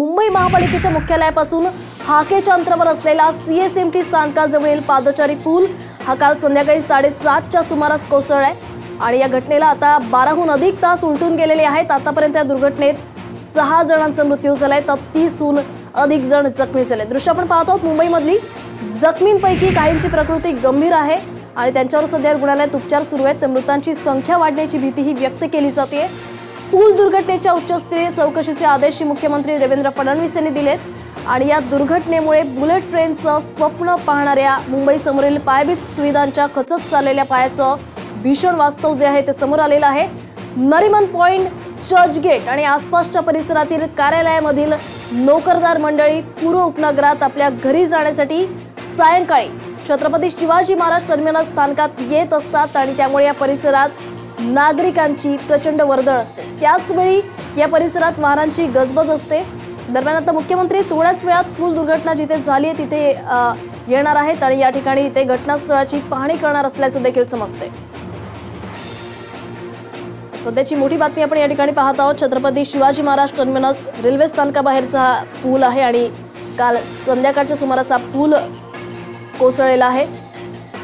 मुंबई महापालिकेच्या मुख्यालयापासून हाकेच्या अंतरावर असलेला CSMT स्थानकाजवळील पादचारी पूल हा काल संध्याकाळी 7:30च्या सुमारास कोसळलाय आणि या घटनेला आता 12हून अधिक तास उलटून गेलेले आहेत। आतापर्यंत या दुर्घटनेत 6 जणांचा मृत्यू झालाय तर 30हून अधिक जण जखमी झाले। दृश्य आपण पाहत आहोत मुंबईमधली। जखमींपैकी काहींची प्रकृती गंभीर आहे आणि त्यांच्यावर सध्या रुग्णालयात उपचार सुरू आहेत। मृतांची संख्या वाढण्याची भीतीही व्यक्त केली जाते। पूल दुर्घटनेच्या उच्चस्तरीय चौकशीचे आदेश मुख्यमंत्री देवेंद्र फडणवीस यांनी दिलेत आणि या दुर्घटनेमुळे बुलेट ट्रेनचं स्वप्न पाहणाऱ्या मुंबई समोरील पायाभूत सुविधांच्या खचत चाललेल्या पायाचं भीषण वास्तव जे आहे ते समोर आलेलं आहे। नरिमन पॉइंट, चर्चगेट आणि आसपासच्या परिसरातील कार्यालयामधील नोकरदार मंडळी पूर्व उपनगरात आपल्या घरी जाण्यासाठी सायंकाळी छत्रपती शिवाजी महाराज टर्मिनस स्थानकात येत असतात आणि त्यामुळे या परिसरात नागरिकांची प्रचंड वर्दळ असते। त्याचवेळी या परिसरात वाहनांची गजबज असते। दरम्यान आता मुख्यमंत्री थोड्याच वेळात पूल दुर्घटना जिथे झाली आहे तिथे येणार आहेत आणि या ठिकाणी ते घटनास्थळाची पाहणी करणार असल्याचं देखील समजते। सध्याची मोठी बातमी आपण या ठिकाणी पाहत आहोत। छत्रपती शिवाजी महाराज टर्मिनस रेल्वे स्थानकाबाहेरचा हा पूल आहे आणि काल संध्याकाळच्या सुमारास हा पूल कोसळलेला आहे।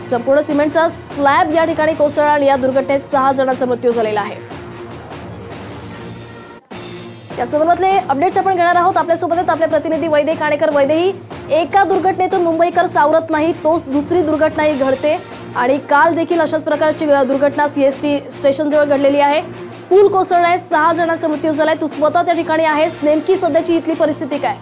संपूर्ण सिमेंटचा स्लॅब या ठिकाणी कोसळला आणि या दुर्घटनेत 6 जणांचा मृत्यू झालेला आहे। या संदर्भातले अपडेट्स आपण घेणार आहोत। आपल्यासोबत आपले प्रतिनिधी वैदे काणेकर। वैदेही, एका दुर्घटनेतून मुंबईकर सावरत नाही, तोच दुसरी दुर्घटनाही घडते आणि काल देखील अशाच प्रकारची दुर्घटना CST स्टेशनजवळ घडलेली आहे। पूल कोसळलाय, 6 जणांचा मृत्यू झालाय। तू स्वतः त्या ठिकाणी आहेस, नेमकी सध्याची इथली परिस्थिती काय?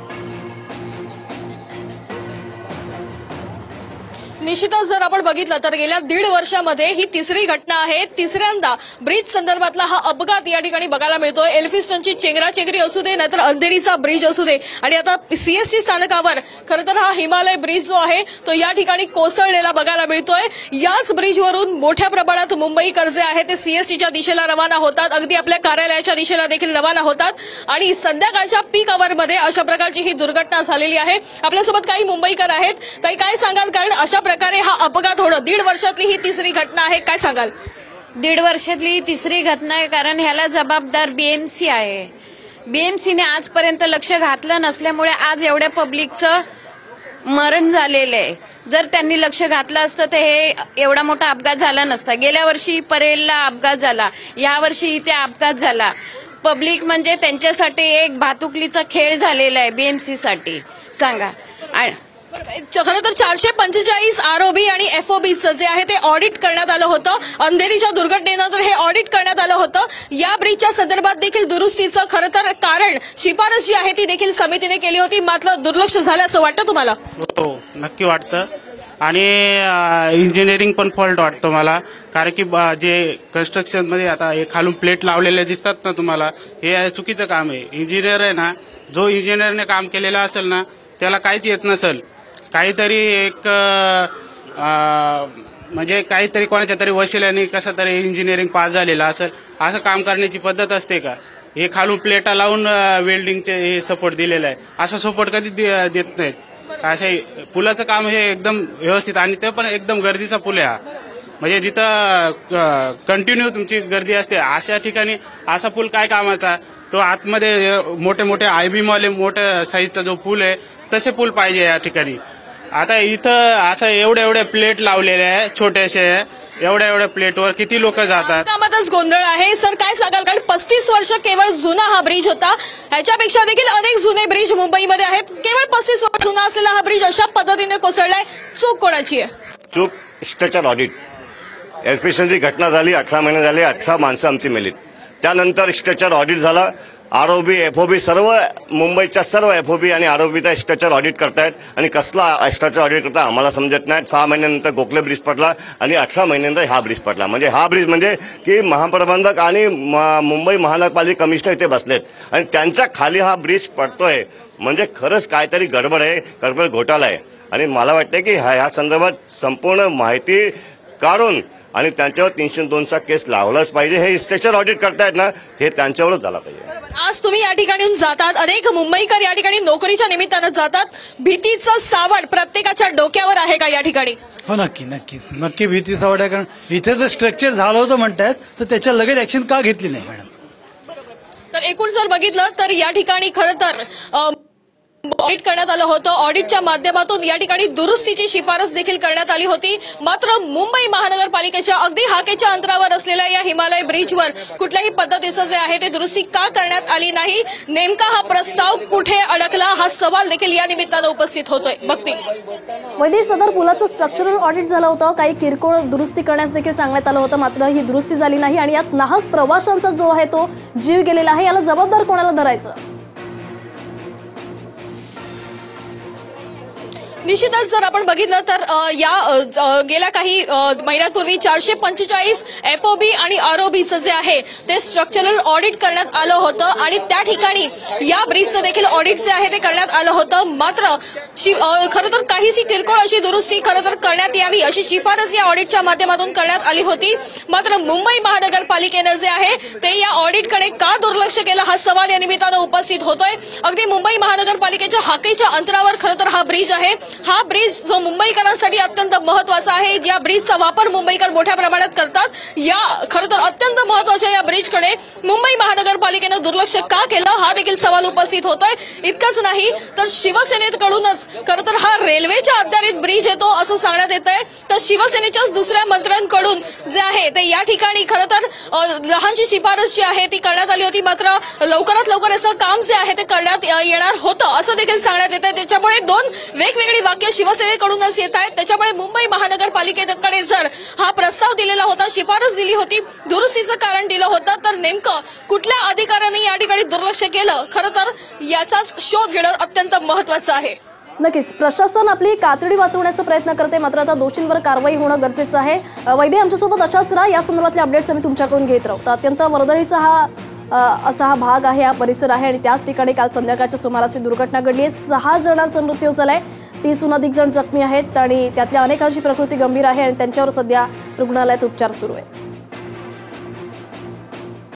निश्चितच जर आपण बघितलं तर गेल्या 1.5 वर्षामध्ये ही तिसरी घटना आहे। तिसऱ्यांदा ब्रिज संदर्भातला हा अपघात या ठिकाणी बघायला मिळतोय। एल्फिस्टनची चेंगराचेंगरी असू दे, नाहीतर अंधेरीचा ब्रिज असू दे आणि आता CST स्थानकावर खरं तर हा हिमालय ब्रिज जो आहे तो या ठिकाणी कोसळलेला बघायला मिळतोय। याच ब्रिजवरून मोठ्या प्रमाणात मुंबईकर जे आहे ते CSTच्या दिशेला रवाना होतात, अगदी आपल्या कार्यालयाच्या दिशेला देखील रवाना होतात आणि संध्याकाळच्या पीक आवरमध्ये अशा प्रकारची ही दुर्घटना झालेली आहे। आपल्यासोबत काही मुंबईकर आहेत, ताई काय सांगाल? कारण अशा प्रकारे हा अपघात होणं 1.5 वर्षातली ही तिसरी घटना आहे, काय सांगाल? 1.5 वर्षातली तिसरी घटना आहे कारण ह्याला जबाबदार BMC आहे। BMCने आजपर्यंत लक्ष घातलं नसल्यामुळे आज एवढ्या पब्लिकचं मरण झालेलं आहे। जर त्यांनी लक्ष घातलं असतं तर हे एवढा मोठा अपघात झाला नसता। गेल्या वर्षी परेलला अपघात झाला, यावर्षी इथे अपघात झाला। पब्लिक म्हणजे त्यांच्यासाठी एक भातुकलीचा खेळ झालेला आहे BMC साठी। सांगा, खरं तर 445 ROB आणि FOBचं जे आहे ते ऑडिट करण्यात आलं होतं। अंधेरीच्या दुर्घटनेनंतर हे ऑडिट करण्यात आलं होतं। या ब्रिजच्या संदर्भात देखील दुरुस्तीचं खरं तर कारण शिफारस जी आहे ती देखील समितीने केली होती, मात्र दुर्लक्ष झालं असं वाटतं तुम्हाला? हो, नक्की वाटतं आणि इंजिनिअरिंग पण फॉल्ट वाटतो मला, कारण की जे कन्स्ट्रक्शन मध्ये आता हे खालून प्लेट लावलेले दिसतात ना तुम्हाला, हे चुकीचं काम आहे। इंजिनियर आहे ना, जो इंजिनियरने काम केलेलं असेल ना त्याला काहीच येत नसेल, काहीतरी एक म्हणजे काहीतरी कोणाच्या तरी वशिल्याने कसं तरी इंजिनिअरिंग पास झालेला असेल, असं काम करण्याची पद्धत असते का? हे खालून प्लेटा लावून वेल्डिंगचे हे सपोर्ट दिलेलं आहे, असं सपोर्ट कधी देत नाहीत। असं पुलाचं काम हे एकदम व्यवस्थित आणि ते पण एकदम गर्दीचा पूल आहे हा, म्हणजे जिथं कंटिन्यू तुमची गर्दी असते अशा ठिकाणी असा पूल काय कामाचा? तो आतमध्ये मोठे मोठे IB वाले मोठ्या साईजचा जो पूल आहे तसे पूल पाहिजे या ठिकाणी। आता इथं असं एवढे प्लेट लावलेले आहे, छोटेसे एवढ्या प्लेटवर किती लोक जातात? कामातच गोंधळ आहे। सर काय सांगाल? कारण 35 वर्ष केवळ जुना हा ब्रिज होता, ह्याच्यापेक्षा देखील अनेक जुने ब्रिज मुंबईमध्ये आहेत। केवळ 35 वर्ष जुना असलेला हा ब्रिज अशा पद्धतीने कोसळलाय, चूक कोणाची आहे? चूक स्ट्रक्चर ऑडिट। एल्फिस्टनची घटना झाली, 18 महिने झाले, 18 माणसं आमची मेलीत। त्यानंतर स्ट्रक्चर ऑडिट झाला, ROB FOB सर्व मुंबईच्या सर्व FOB आणि ROBचा स्ट्रक्चर ऑडिट करतायत आणि कसला स्ट्रक्चर ऑडिट करता आम्हाला समजत नाही। 6 महिन्यानंतर गोखले ब्रिज पडला आणि 18 महिन्यानंतर हा ब्रिज पडला। म्हणजे हा ब्रिज म्हणजे की महाप्रबंधक आणि मुंबई महानगरपालिका कमिशनर इथे बसलेत आणि त्यांच्या खाली हा ब्रिज पडतोय, म्हणजे खरंच काहीतरी गडबड आहे, गडबड घोटाळा आहे। आणि मला वाटतं की ह्या संदर्भात संपूर्ण माहिती काढून आणि त्यांच्यावर 302चा केस लावलाच पाहिजे। हे स्ट्रक्चर ऑडिट करतायत ना, हे त्यांच्यावरच झाला पाहिजे। आज तुम्ही या ठिकाणी जातात, अनेक मुंबईकर या ठिकाणी नोकरीच्या निमित्तानं जातात, भीतीचं सावट प्रत्येकाच्या डोक्यावर आहे का या ठिकाणी? हो, नक्की भीती सावट आहे, कारण इथे जर स्ट्रक्चर झालं होतं म्हणतात तर त्याच्या लगेच ऍक्शन का घेतली नाही मॅडम? तर एकूण जर बघितलं तर या ठिकाणी खरं तर ऑडिट करण्यात आलं होतं। ऑडिटच्या माध्यमातून या ठिकाणी दुरुस्तीची शिफारस देखील करण्यात आली होती। मात्र मुंबई महानगरपालिकेच्या अगदी हाकेच्या अंतरावर असलेल्या या हिमालय ब्रिजवर कुठल्याही पद्धतीचं जे आहे ते दुरुस्ती का करण्यात आली नाही, नेमका हा प्रस्ताव कुठे अडकला, हा सवाल देखील या निमित्तानं उपस्थित होतोय। भक्ती, वैद्य, सदर पुलाचं स्ट्रक्चरल ऑडिट झालं होतं, काही किरकोळ दुरुस्ती करण्यास देखील सांगण्यात आलं होतं, मात्र ही दुरुस्ती झाली नाही आणि यात नाहक प्रवाशांचा जो आहे तो जीव गेलेला आहे। याला जबाबदार कोणाला धरायचं? निश्चितच जर आपण बघितलं तर गेल्या काही महिन्यांपूर्वी 445 FOB आणि ROBचं जे आहे ते स्ट्रक्चरल ऑडिट करण्यात आलं होतं आणि त्या ठिकाणी या ब्रिजचं देखील ऑडिट जे आहे ते करण्यात आलं होतं। मात्र खरं तर काहीशी किरकोळ अशी दुरुस्ती खरं तर करण्यात यावी अशी शिफारस या ऑडिटच्या माध्यमातून करण्यात आली होती। मात्र मुंबई महानगरपालिकेनं जे आहे ते या ऑडिटकडे का दुर्लक्ष केलं, हा सवाल या निमित्तानं उपस्थित होतोय। अगदी मुंबई महानगरपालिकेच्या हाकेच्या अंतरावर खरं तर हा ब्रिज आहे। हा ब्रिज जो मुंबईकरांसाठी अत्यंत महत्वाचा आहे, ज्या ब्रिजचा वापर मुंबईकर मोठ्या प्रमाणात करतात, या खरं तर अत्यंत महत्वाच्या या ब्रिजकडे मुंबई महानगरपालिकेनं दुर्लक्ष का केलं, हा देखील सवाल उपस्थित होतोय। इतकंच नाही तर शिवसेनेकडूनच खरं तर हा रेल्वेच्या अखत्यारीत ब्रिज येतो असं सांगण्यात येतंय। तर शिवसेनेच्याच दुसऱ्या मंत्र्यांकडून जे आहे ते या ठिकाणी खरं तर लहानशी शिफारस जी आहे ती करण्यात आली होती, मात्र लवकरात लवकर याचं काम जे आहे ते करण्यात येणार होतं असं देखील सांगण्यात येतंय। त्याच्यामुळे दोन वेगवेगळी वाक्य शिवसेनेकडूनच येत आहेत। त्याच्यामुळे मुंबई महानगरपालिकेकडे जर हा प्रस्ताव दिलेला होता, शिफारस दिली होती, दुरुस्तीचं कारण दिलं होतं, तर नेमकं कुठल्या अधिकाऱ्यांनी या ठिकाणी दुर्लक्ष केलं, खरं तर याचाच शोध घेणं अत्यंत महत्वाचं आहे। नक्कीच प्रशासन आपली कातडी वाचवण्याचा प्रयत्न करते, मात्र आता दोषींवर कारवाई होणं गरजेचं आहे। वैद्य, आमच्यासोबत अशाच राहा, या संदर्भातले अपडेट्स आम्ही तुमच्याकडून घेत राहू। तर अत्यंत वर्दळीचा असा हा भाग आहे, हा परिसर आहे आणि त्याच ठिकाणी काल संध्याकाळच्या सुमारास दुर्घटना घडली आहे। 6 जणांचा मृत्यू झालाय, 30हून अधिक जण जखमी आहेत आणि त्यातल्या अनेकांची प्रकृती गंभीर आहे आणि त्यांच्यावर सध्या रुग्णालयात उपचार सुरू आहे।